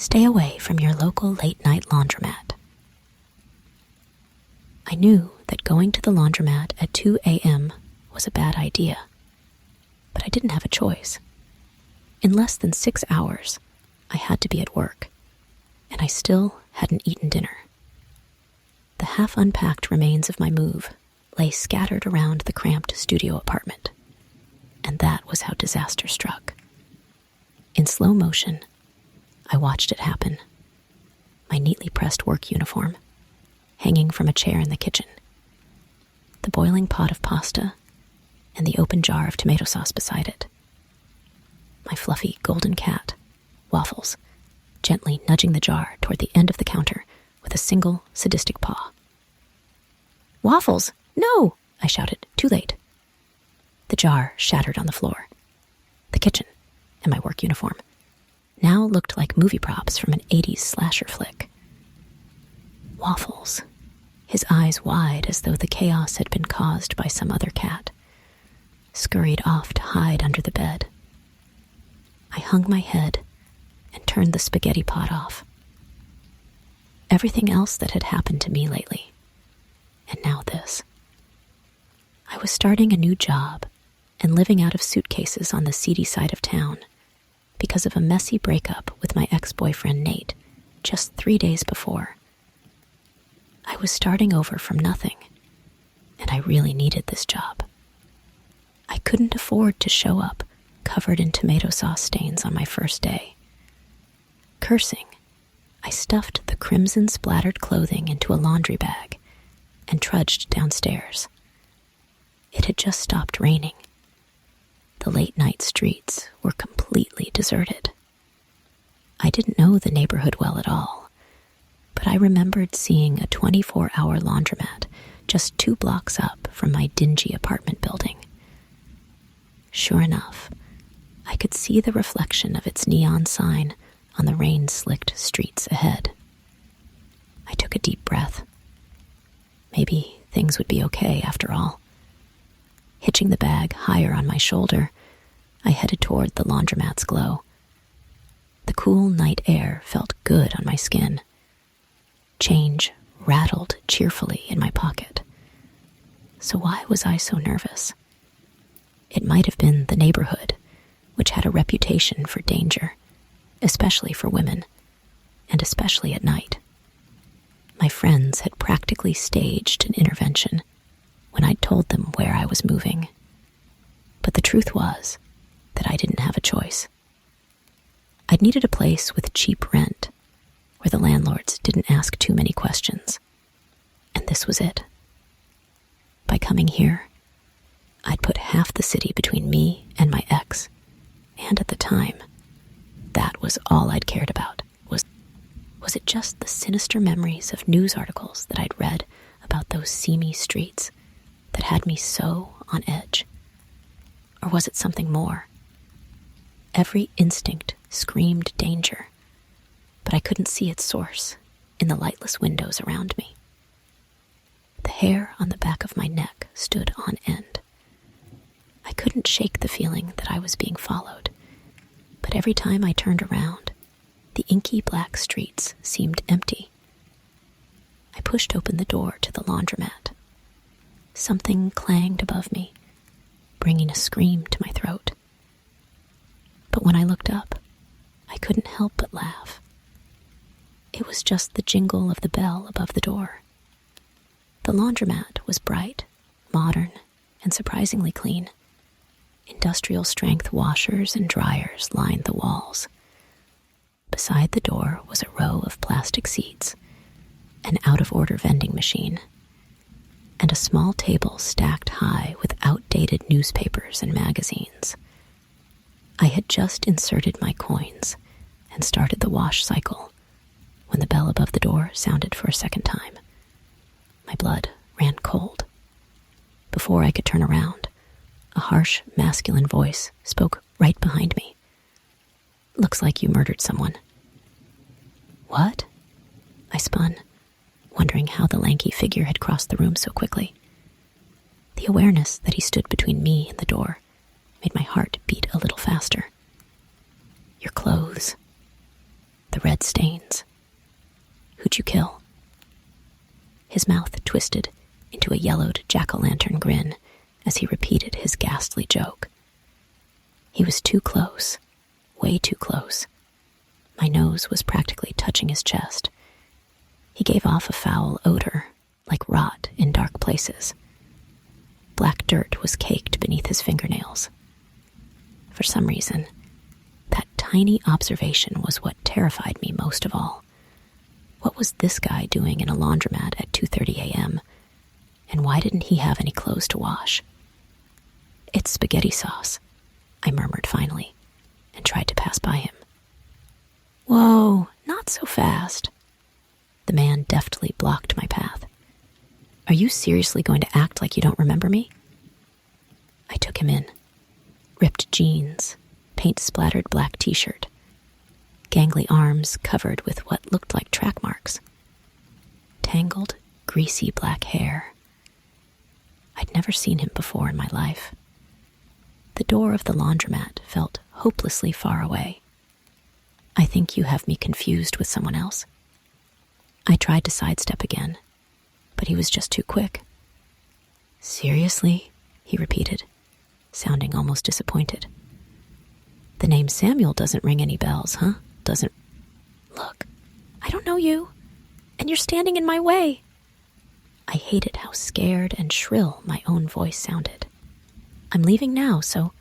Stay away from your local late-night laundromat. I knew that going to the laundromat at 2 a.m. was a bad idea, but I didn't have a choice. In less than 6 hours, I had to be at work, and I still hadn't eaten dinner. The half-unpacked remains of my move lay scattered around the cramped studio apartment, and that was how disaster struck. In slow motion, I watched it happen. My neatly pressed work uniform, hanging from a chair in the kitchen, the boiling pot of pasta, and the open jar of tomato sauce beside it. My fluffy golden cat, Waffles, gently nudging the jar toward the end of the counter with a single sadistic paw. "Waffles, no!" I shouted, too late. The jar shattered on the floor. The kitchen and my work uniform now looked like movie props from an 80s slasher flick. Waffles, his eyes wide as though the chaos had been caused by some other cat, scurried off to hide under the bed. I hung my head and turned the spaghetti pot off. Everything else that had happened to me lately, and now this. I was starting a new job and living out of suitcases on the seedy side of town because of a messy breakup with my ex-boyfriend Nate just 3 days before. I was starting over from nothing, and I really needed this job. I couldn't afford to show up covered in tomato sauce stains on my first day. Cursing, I stuffed the crimson-splattered clothing into a laundry bag and trudged downstairs. It had just stopped raining. The late-night streets were completely deserted. I didn't know the neighborhood well at all, but I remembered seeing a 24-hour laundromat just 2 blocks up from my dingy apartment building. Sure enough, I could see the reflection of its neon sign on the rain-slicked streets ahead. I took a deep breath. Maybe things would be okay after all. Hitching the bag higher on my shoulder, I headed toward the laundromat's glow. The cool night air felt good on my skin. Change rattled cheerfully in my pocket. So why was I so nervous? It might have been the neighborhood, which had a reputation for danger, especially for women, and especially at night. My friends had practically staged an intervention when I'd told them where I was moving. But the truth was that I didn't have a choice. I'd needed a place with cheap rent, where the landlords didn't ask too many questions. And this was it. By coming here, I'd put half the city between me and my ex, and at the time, that was all I'd cared about. Was it just the sinister memories of news articles that I'd read about those seamy streets that had me so on edge? Or was it something more? Every instinct screamed danger, but I couldn't see its source in the lightless windows around me. The hair on the back of my neck stood on end. I couldn't shake the feeling that I was being followed, but every time I turned around, the inky black streets seemed empty. I pushed open the door to the laundromat. Something clanged above me, bringing a scream to my throat. But when I looked up, I couldn't help but laugh. It was just the jingle of the bell above the door. The laundromat was bright, modern, and surprisingly clean. Industrial-strength washers and dryers lined the walls. Beside the door was a row of plastic seats, an out-of-order vending machine, and a small table stacked high with outdated newspapers and magazines. I had just inserted my coins and started the wash cycle when the bell above the door sounded for a second time. My blood ran cold. Before I could turn around, a harsh, masculine voice spoke right behind me. "Looks like you murdered someone." "What?" I spun, wondering how the lanky figure had crossed the room so quickly. The awareness that he stood between me and the door made my heart beat a little faster. "Your clothes. The red stain His mouth twisted into a yellowed jack-o'-lantern grin as he repeated his ghastly joke. He was too close, way too close. My nose was practically touching his chest. He gave off a foul odor, like rot in dark places. Black dirt was caked beneath his fingernails. For some reason, that tiny observation was what terrified me most of all. What was this guy doing in a laundromat at 2:30 a.m., and why didn't he have any clothes to wash? "It's spaghetti sauce," I murmured finally, and tried to pass by him. "Whoa, not so fast." The man deftly blocked my path. "Are you seriously going to act like you don't remember me?" I took him in. Ripped jeans, paint-splattered black t-shirt, gangly arms covered with what looked like track marks, tangled, greasy black hair. I'd never seen him before in my life. The door of the laundromat felt hopelessly far away. "I think you have me confused with someone else." I tried to sidestep again, but he was just too quick. "Seriously?" he repeated, sounding almost disappointed. "The name Samuel doesn't ring any bells, huh? Doesn't... Look, I don't know you, and you're standing in my way." I hated how scared and shrill my own voice sounded. "I'm leaving now, so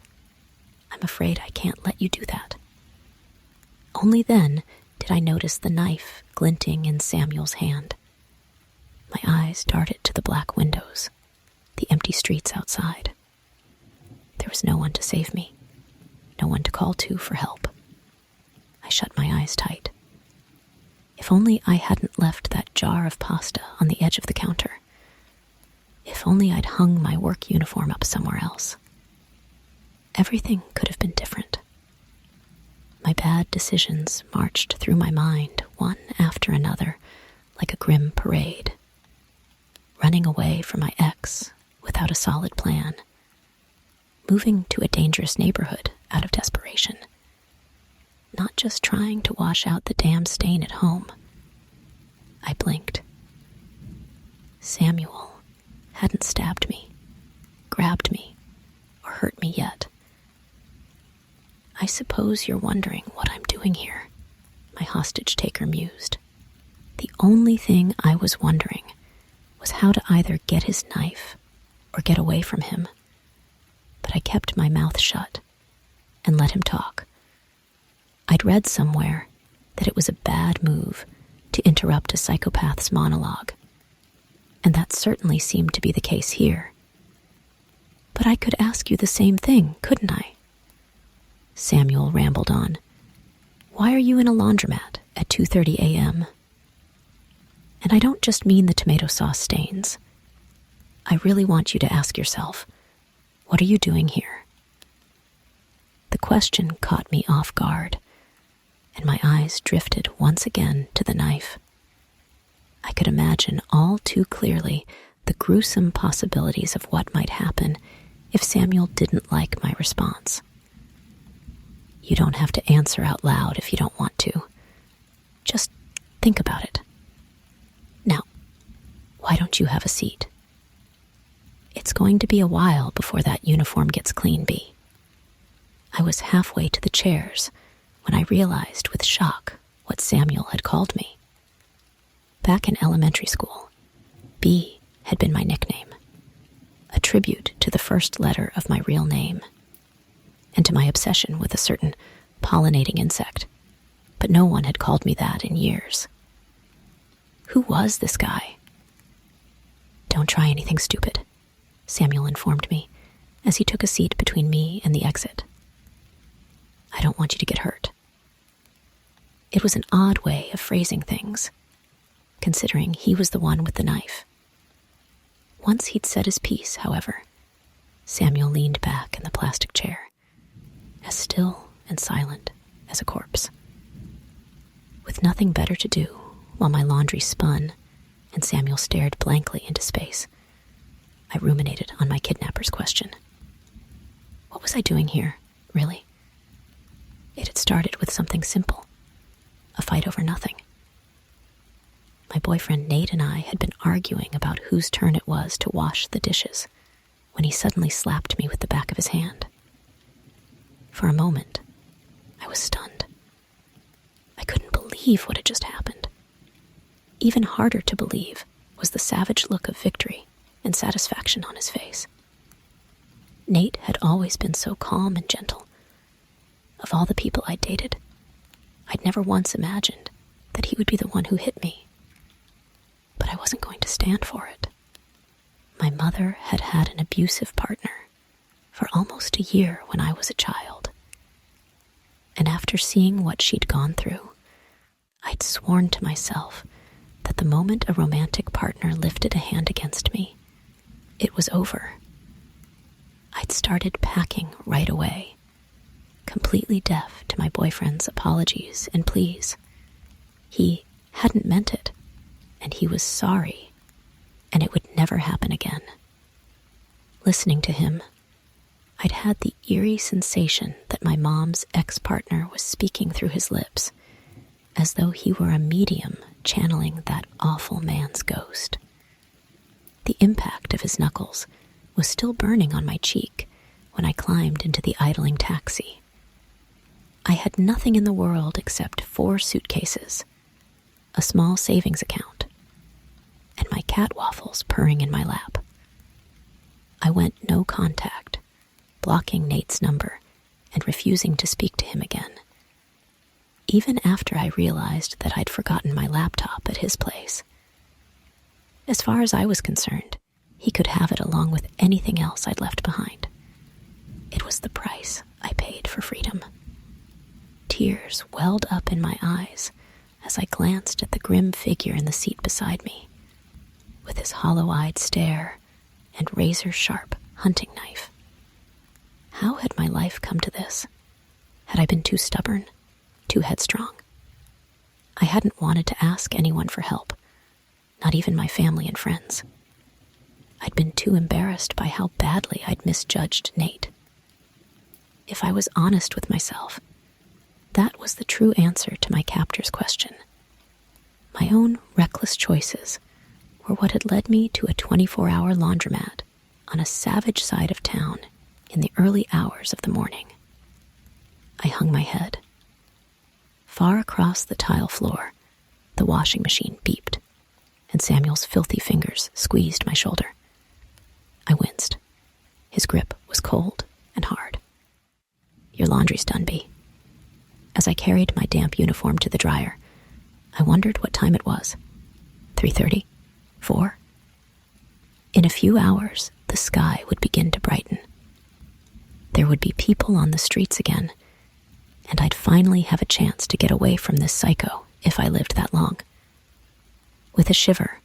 I'm afraid I can't let you do that." Only then did I notice the knife glinting in Samuel's hand. My eyes darted to the black windows, the empty streets outside. There was no one to save me, no one to call to for help. I shut my eyes tight. If only I hadn't left that jar of pasta on the edge of the counter. If only I'd hung my work uniform up somewhere else. Everything could have been different. My bad decisions marched through my mind, one after another, like a grim parade. Running away from my ex without a solid plan. Moving to a dangerous neighborhood out of desperation. Not just trying to wash out the damn stain at home. I blinked. Samuel hadn't stabbed me, grabbed me, or hurt me yet. "I suppose you're wondering what I'm doing here," my hostage-taker mused. The only thing I was wondering was how to either get his knife or get away from him. But I kept my mouth shut and let him talk. I'd read somewhere that it was a bad move to interrupt a psychopath's monologue, and that certainly seemed to be the case here. "But I could ask you the same thing, couldn't I?" Samuel rambled on. "Why are you in a laundromat at 2:30 a.m.? And I don't just mean the tomato sauce stains. I really want you to ask yourself, what are you doing here?" The question caught me off guard, and my eyes drifted once again to the knife. I could imagine all too clearly the gruesome possibilities of what might happen if Samuel didn't like my response. You don't have to answer out loud if you don't want to. Just think about it. Now, why don't you have a seat? It's going to be a while before that uniform gets clean, B. I was halfway to the chairs when I realized with shock what Samuel had called me. Back in elementary school, B had been my nickname, a tribute to the first letter of my real name, and to my obsession with a certain pollinating insect, but no one had called me that in years. Who was this guy? "Don't try anything stupid," Samuel informed me as he took a seat between me and the exit. "I don't want you to get hurt." It was an odd way of phrasing things, considering he was the one with the knife. Once he'd said his piece, however, Samuel leaned back in the plastic chair, as still and silent as a corpse. With nothing better to do while my laundry spun and Samuel stared blankly into space, I ruminated on my kidnapper's question. What was I doing here, really? It had started with something simple, a fight over nothing. My boyfriend Nate and I had been arguing about whose turn it was to wash the dishes when he suddenly slapped me with the back of his hand. For a moment, I was stunned. I couldn't believe what had just happened. Even harder to believe was the savage look of victory and satisfaction on his face. Nate had always been so calm and gentle. Of all the people I'd dated, I'd never once imagined that he would be the one who hit me. But I wasn't going to stand for it. My mother had had an abusive partner for almost a year when I was a child. And after seeing what she'd gone through, I'd sworn to myself that the moment a romantic partner lifted a hand against me, it was over. I'd started packing right away, completely deaf to my boyfriend's apologies and pleas. He hadn't meant it, and he was sorry, and it would never happen again. Listening to him, I'd had the eerie sensation that my mom's ex-partner was speaking through his lips, as though he were a medium channeling that awful man's ghost. The impact of his knuckles was still burning on my cheek when I climbed into the idling taxi. I had nothing in the world except 4 suitcases, a small savings account, and my cat waffles purring in my lap. I went no contact, blocking Nate's number and refusing to speak to him again, even after I realized that I'd forgotten my laptop at his place. As far as I was concerned, he could have it along with anything else I'd left behind. It was the price I paid for freedom. Tears welled up in my eyes as I glanced at the grim figure in the seat beside me, with his hollow-eyed stare and razor-sharp hunting knife. How had my life come to this? Had I been too stubborn, too headstrong? I hadn't wanted to ask anyone for help, not even my family and friends. I'd been too embarrassed by how badly I'd misjudged Nate. If I was honest with myself, that was the true answer to my captor's question. My own reckless choices were what had led me to a 24-hour laundromat on a savage side of town in the early hours of the morning. I hung my head. Far across the tile floor, the washing machine beeped, and Samuel's filthy fingers squeezed my shoulder. I winced. His grip was cold and hard. "Your laundry's done, B." As I carried my damp uniform to the dryer, I wondered what time it was. 3:30? 4? In a few hours, the sky would begin to brighten. There would be people on the streets again, and I'd finally have a chance to get away from this psycho if I lived that long. With a shiver,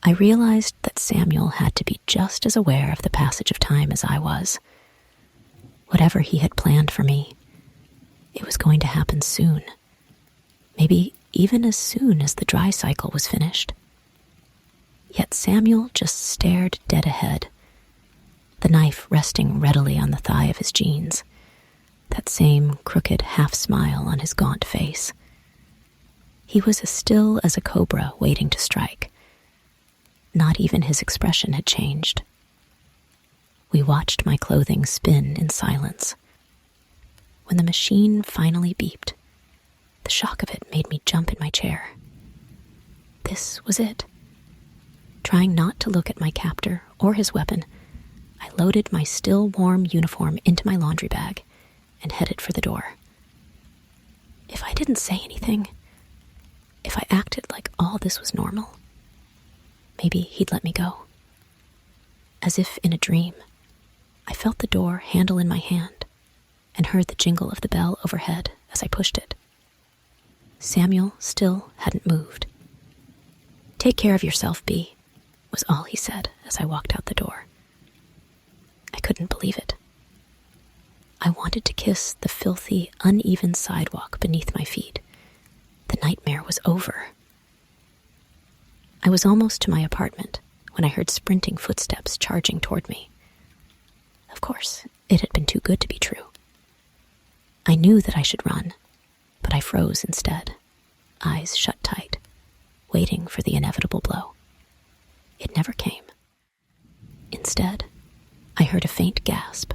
I realized that Samuel had to be just as aware of the passage of time as I was. Whatever he had planned for me, it was going to happen soon. Maybe even as soon as the dry cycle was finished. Yet Samuel just stared dead ahead, the knife resting readily on the thigh of his jeans, that same crooked half-smile on his gaunt face. He was as still as a cobra waiting to strike. Not even his expression had changed. We watched my clothing spin in silence. When the machine finally beeped, the shock of it made me jump in my chair. This was it. Trying not to look at my captor or his weapon, I loaded my still warm uniform into my laundry bag and headed for the door. If I didn't say anything, if I acted like all this was normal, maybe he'd let me go. As if in a dream, I felt the door handle in my hand and heard the jingle of the bell overhead as I pushed it. Samuel still hadn't moved. "Take care of yourself, B," was all he said as I walked out the door. I couldn't believe it. I wanted to kiss the filthy, uneven sidewalk beneath my feet. The nightmare was over. I was almost to my apartment when I heard sprinting footsteps charging toward me. Of course, it had been too good to be true. I knew that I should run, but I froze instead, eyes shut tight, waiting for the inevitable blow. It never came. Instead, I heard a faint gasp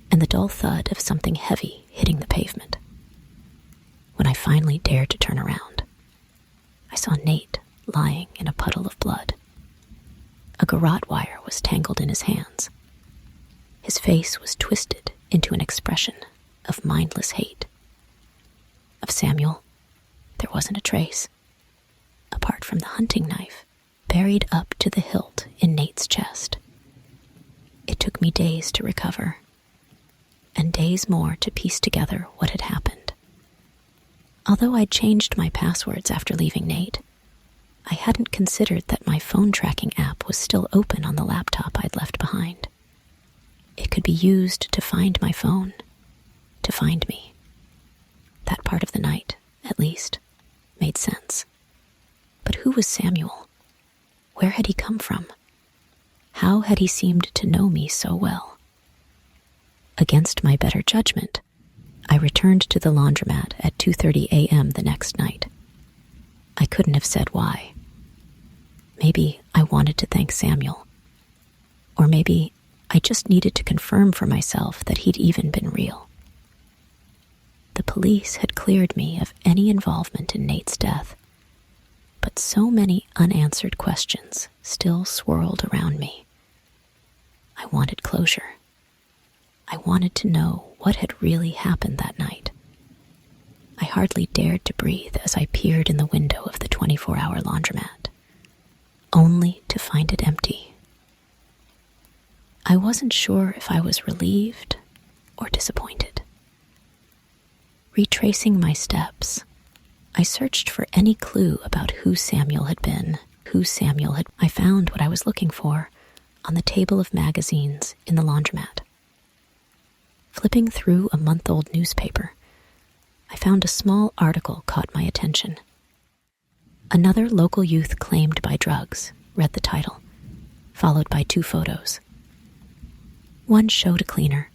and the dull thud of something heavy hitting the pavement. When I finally dared to turn around, I saw Nate lying in a puddle of blood. A garrote wire was tangled in his hands. His face was twisted into an expression of mindless hate. Of Samuel, there wasn't a trace, apart from the hunting knife buried up to the hilt in Nate's chest. It took me days to recover, and days more to piece together what had happened. Although I'd changed my passwords after leaving Nate, I hadn't considered that my phone tracking app was still open on the laptop I'd left behind. It could be used to find my phone, to find me. That part of the night, at least, made sense. But who was Samuel? Where had he come from? How had he seemed to know me so well? Against my better judgment, I returned to the laundromat at 2:30 a.m. the next night. I couldn't have said why. Maybe I wanted to thank Samuel. Or maybe I just needed to confirm for myself that he'd even been real. The police had cleared me of any involvement in Nate's death, but so many unanswered questions still swirled around me. I wanted closure. I wanted to know what had really happened that night. I hardly dared to breathe as I peered in the window of the 24-hour laundromat, only to find it empty. I wasn't sure if I was relieved or disappointed. Retracing my steps, I searched for any clue about who Samuel had been, I found what I was looking for on the table of magazines in the laundromat. Flipping through a month-old newspaper, I found a small article caught my attention. Another local youth claimed by drugs, read the title, followed by 2 photos. One showed a cleaner,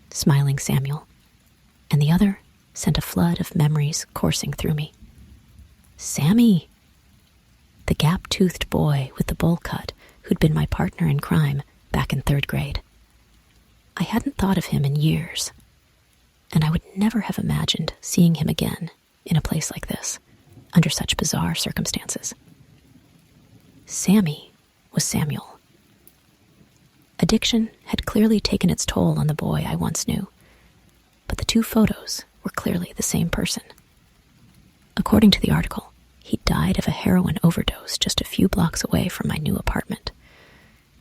smiling Samuel, and the other sent a flood of memories coursing through me. Sammy! The gap-toothed boy with the bowl cut who'd been my partner in crime back in 3rd grade. I hadn't thought of him in years, and I would never have imagined seeing him again in a place like this, under such bizarre circumstances. Sammy was Samuel. Addiction had clearly taken its toll on the boy I once knew, but the 2 photos were clearly the same person. According to the article, he died of a heroin overdose just a few blocks away from my new apartment.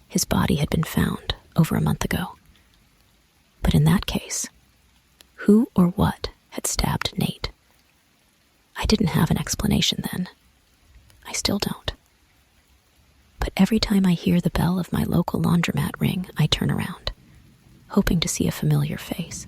His body had been found over a month ago. But in that case, who or what had stabbed Nate? I didn't have an explanation then. I still don't. But every time I hear the bell of my local laundromat ring, I turn around, hoping to see a familiar face.